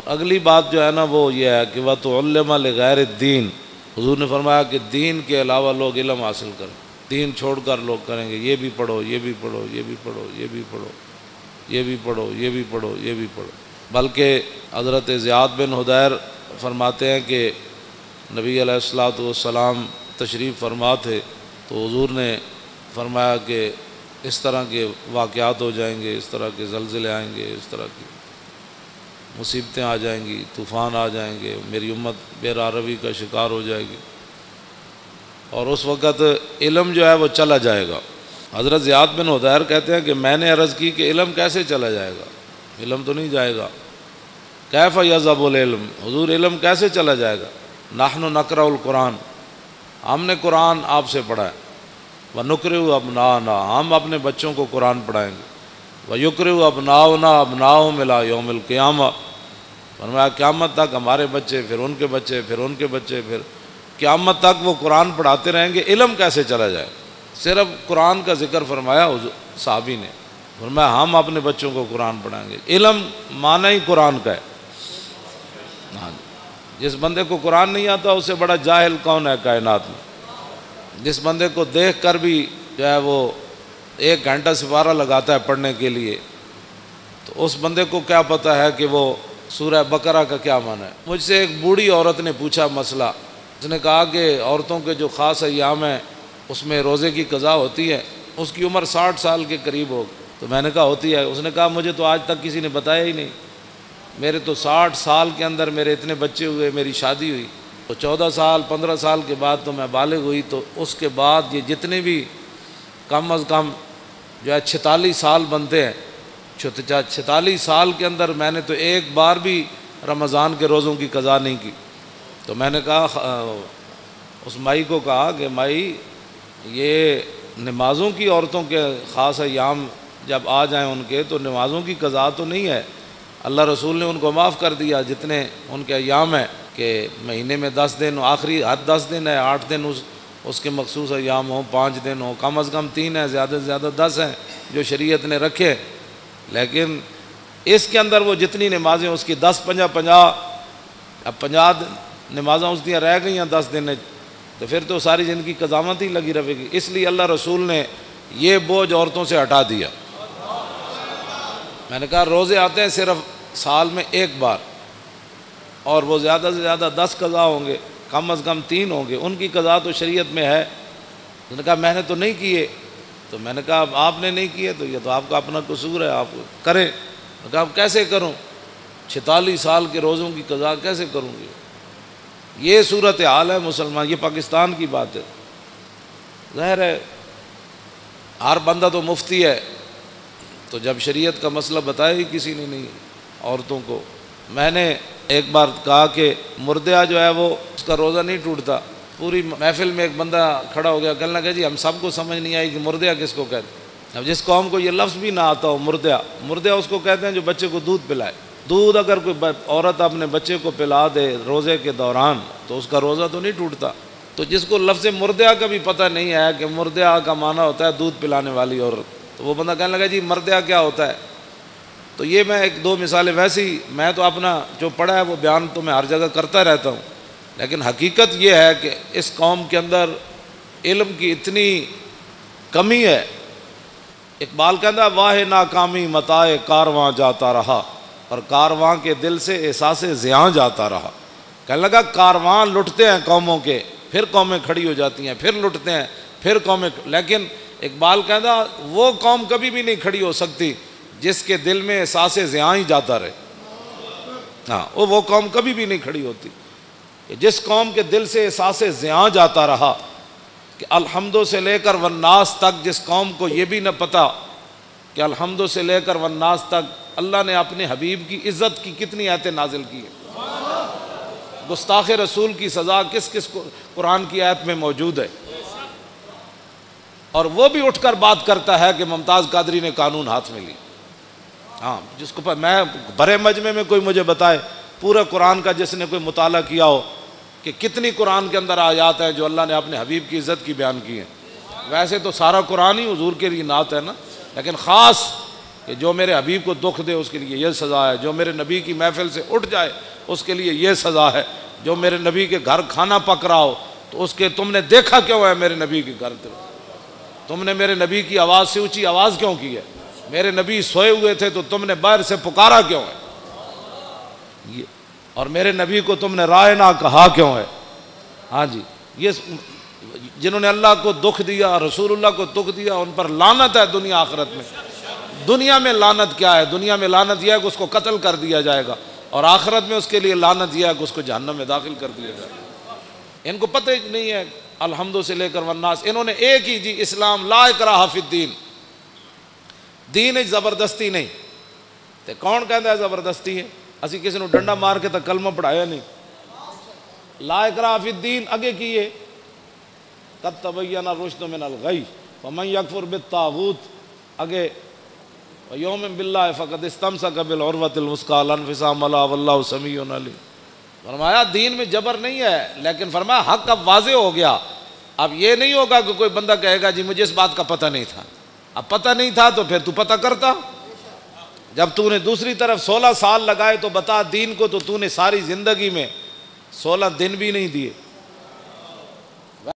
اگلی بات جو ہے نا وہ یہ ہے کہ وَتُعَلِّمَ لِغَيْرِ الدِّينِ، حضور نے فرمایا کہ دین کے علاوہ لوگ علم حاصل کریں، دین چھوڑ کر لوگ کریں گے یہ بھی پڑھو یہ بھی پڑھو یہ بھی پڑھو یہ بھی پڑھو یہ بھی پڑھو یہ بھی پڑھو یہ بھی پڑھو۔ بلکہ حضرت زیاد بن حدیر فرماتے ہیں کہ نبی علیہ الصلوۃ والسلام تشریف فرما تھے تو حضور نے فرمایا کہ اس طرح کے واقعات ہو جائیں گے، اس طرح کے زلزلے آئیں گے، اس طرح کی مصیبتیں آ جائیں گی، طوفان آ جائیں گے، میری امت بے راہ روی کا شکار ہو جائے گی، اور اس وقت علم جو ہے وہ چلا جائے گا۔ حضرت زیاد بن حدیر کہتے ہیں کہ میں نے عرض کی کہ علم کیسے چلا جائے گا، علم تو نہیں جائے گا، کیف یذهب العلم، حضور علم کیسے چلا جائے گا، نحن نقرأ القرآن، ہم نے قرآن آپ سے پڑھا ہے، وَنُقْرِئُ أَبْنَاءَنَا، ہم اپنے بچوں کو قرآن پڑھائیں گے، وَيُقْرِئُ أَبْنَاؤُنَا أَبْنَاءَهُمْ إِلَىٰ يَوْمِ الْقِيَامَةِ، فرمایا قیامت تک ہمارے بچے، پھر ان کے بچے، پھر ان کے بچے، پھر قیامت تک وہ قرآن پڑھاتے رہیں گے، علم کیسے چلا جائے؟ صرف قرآن کا ذکر فرمایا صحابی نے، فرمایا ہم اپنے بچوں کو قرآن پڑھائیں گے۔ علم معنی ہی قرآن کا ہے۔ ہاں، جس بندے کو قرآن نہیں آتا اس سے بڑا جاہل کون ہے کائنات میں؟ جس بندے کو دیکھ کر بھی جو ہے وہ 1 گھنٹہ سپارہ لگاتا ہے پڑھنے کے لیے، تو اس بندے کو کیا پتہ ہے کہ وہ سورہ بقرہ کا کیا معنی ہے؟ مجھ سے ایک بوڑھی عورت نے پوچھا مسئلہ، اس نے کہا کہ عورتوں کے جو خاص ایام ہیں اس میں روزے کی قضا ہوتی ہے، اس کی عمر 60 سال کے قریب ہو، تو میں نے کہا ہوتی ہے، اس نے کہا مجھے تو آج تک کسی نے بتایا ہی نہیں، میرے تو 60 سال کے اندر میرے اتنے بچے ہوئے، میری شادی ہوئی تو 14 سال 15 سال کے بعد تو میں بالغ ہوئی، تو اس کے بعد یہ جتنے بھی کم از کم جو ہے 46 سال بنتے ہیں، 46 سال کے اندر میں نے تو ایک بار بھی رمضان کے روزوں کی قضا نہیں کی۔ تو میں نے کہا، اس مائی کو کہا کہ مائی یہ نمازوں کی عورتوں کے خاص ایام جب آ جائیں ان کے تو نمازوں کی قضا تو نہیں ہے، اللہ رسول نے ان کو معاف کر دیا جتنے ان کے ایام ہیں کہ مہینے میں 10 دن، آخری حد 10 دن ہے، 8 دن اس کے مخصوص ایام ہوں، 5 دن ہوں، کم از کم 3 ہیں، زیادہ سے زیادہ 10 ہیں جو شریعت نے رکھے، لیکن اس کے اندر وہ جتنی نمازیں اس کی 10 50 اب 50 نمازیں اس دیا رہ گئی ہیں 10 دن، تو پھر تو ساری زندگی قضامت ہی لگی رہے گی۔ اس لیے اللہ رسول نے یہ بوجھ عورتوں سے ہٹا دیا۔ میں نے کہا روزے آتے ہیں صرف سال میں 1 بار، اور وہ زیادہ سے زیادہ 10 قضا ہوں گے، کم از کم 3 ہوں گے، ان کی قضا تو شریعت میں ہے۔ اس نے کہا میں نے تو نہیں کیے، تو میں نے کہا اب آپ نے نہیں کیے تو یہ تو آپ کا اپنا قصور ہے، آپ کریں۔ میں نے کہا اب کیسے کروں، 46 سال کے روزوں کی قضا کیسے کروں گی؟ یہ صورتحال ہے مسلمان، یہ پاکستان کی بات ہے۔ ظاہر ہے ہر بندہ تو مفتی ہے، تو جب شریعت کا مسئلہ بتایا ہی کسی نے نہیں عورتوں کو۔ میں نے ایک بار کہا کہ مردہ جو ہے وہ اس کا روزہ نہیں ٹوٹتا، پوری محفل میں ایک بندہ کھڑا ہو گیا، کہنے لگا جی ہم سب کو سمجھ نہیں آئی کہ مردہ کس کو کہتے ہیں۔ اب جس قوم کو یہ لفظ بھی نہ آتا ہو مردہ اس کو کہتے ہیں جو بچے کو دودھ پلائے۔ دودھ اگر کوئی عورت اپنے بچے کو پلا دے روزے کے دوران تو اس کا روزہ تو نہیں ٹوٹتا۔ تو جس کو لفظ مردہ کا بھی پتہ نہیں ہے کہ مردہ کا معنی ہوتا ہے دودھ پلانے والی عورت، تو وہ بندہ کہنے لگا جی مردہ کیا ہوتا ہے؟ تو یہ میں 1-2 مثالیں، ویسے ہی میں تو اپنا جو پڑھا ہے وہ بیان تو میں ہر جگہ کرتا رہتا ہوں، لیکن حقیقت یہ ہے کہ اس قوم کے اندر علم کی اتنی کمی ہے۔ اقبال کہتا ہے واہ ناکامی متاع کارواں جاتا رہا، اور کارواں کے دل سے احساس زیاں جاتا رہا۔ کہنے لگا کارواں لٹتے ہیں قوموں کے، پھر قومیں کھڑی ہو جاتی ہیں، پھر لٹتے ہیں، پھر قومیں، لیکن اقبال کہتا وہ قوم کبھی بھی نہیں کھڑی ہو سکتی جس کے دل میں احساس زیاں ہی جاتا رہے۔ ہاں، وہ قوم کبھی بھی نہیں کھڑی ہوتی جس قوم کے دل سے احساس زیاں جاتا رہا، کہ الحمدو سے لے کر والناس تک جس قوم کو یہ بھی نہ پتا کہ الحمدو سے لے کر والناس تک اللہ نے اپنے حبیب کی عزت کی کتنی آیتیں نازل کی ہیں، گستاخ رسول کی سزا کس کس کو قرآن کی آیت میں موجود ہے، اور وہ بھی اٹھ کر بات کرتا ہے کہ ممتاز قادری نے قانون ہاتھ میں لی۔ ہاں، جس کو میں بڑے مجمع میں کوئی مجھے بتائے پورے قرآن کا جس نے کوئی مطالعہ کیا ہو کہ کتنی قرآن کے اندر آیات ہیں جو اللہ نے اپنے حبیب کی عزت کی بیان کی ہیں۔ ویسے تو سارا قرآن ہی حضور کے لیے نعت ہے نا، لیکن خاص کہ جو میرے حبیب کو دکھ دے اس کے لیے یہ سزا ہے، جو میرے نبی کی محفل سے اٹھ جائے اس کے لیے یہ سزا ہے، جو میرے نبی کے گھر کھانا پک رہا ہو تو اس کے تم نے دیکھا کیوں ہے میرے نبی کے گھر، تم نے میرے نبی کی آواز سے اونچی آواز کیوں کی ہے، میرے نبی سوئے ہوئے تھے تو تم نے باہر سے پکارا کیوں ہے، اور میرے نبی کو تم نے رائنا کہا کیوں ہے۔ ہاں جی، یہ جنہوں نے اللہ کو دکھ دیا، رسول اللہ کو دکھ دیا، ان پر لعنت ہے دنیا آخرت میں۔ دنیا میں لعنت کیا ہے؟ دنیا میں لعنت یہ ہے کہ اس کو قتل کر دیا جائے گا، اور آخرت میں اس کے لیے لعنت یہ ہے کہ اس کو جہنم میں داخل کر دیا جائے گا۔ ان کو پتہ ہی نہیں ہے الحمد سے لے کر والناس، انہوں نے ایک ہی جی اسلام، لا اکراہ فی الدین، دین زبردستی نہیں۔ تے کون کہندا ہے زبردستی ہے؟ اسی کسی نے ڈنڈا مار کے تک کلمہ پڑھایا نہیں۔ لا اکراہ فی الدین اگے کیے قد تبین الرشد من الغی فمن یکفر بالطاغوت، اگے یوم باللہ فقد استمسک بالعروۃ الوثقی لا انفصام لها واللہ سمیع علیم۔ فرمایا دین میں جبر نہیں ہے، لیکن فرمایا حق اب واضح ہو گیا۔ اب یہ نہیں ہوگا کہ کوئی بندہ کہے گا جی مجھے اس بات کا پتہ نہیں تھا، اب پتہ نہیں تھا تو پھر تو پتہ کرتا۔ جب تو نے دوسری طرف 16 سال لگائے تو بتا دین کو، تو نے ساری زندگی میں 16 دن بھی نہیں دیے۔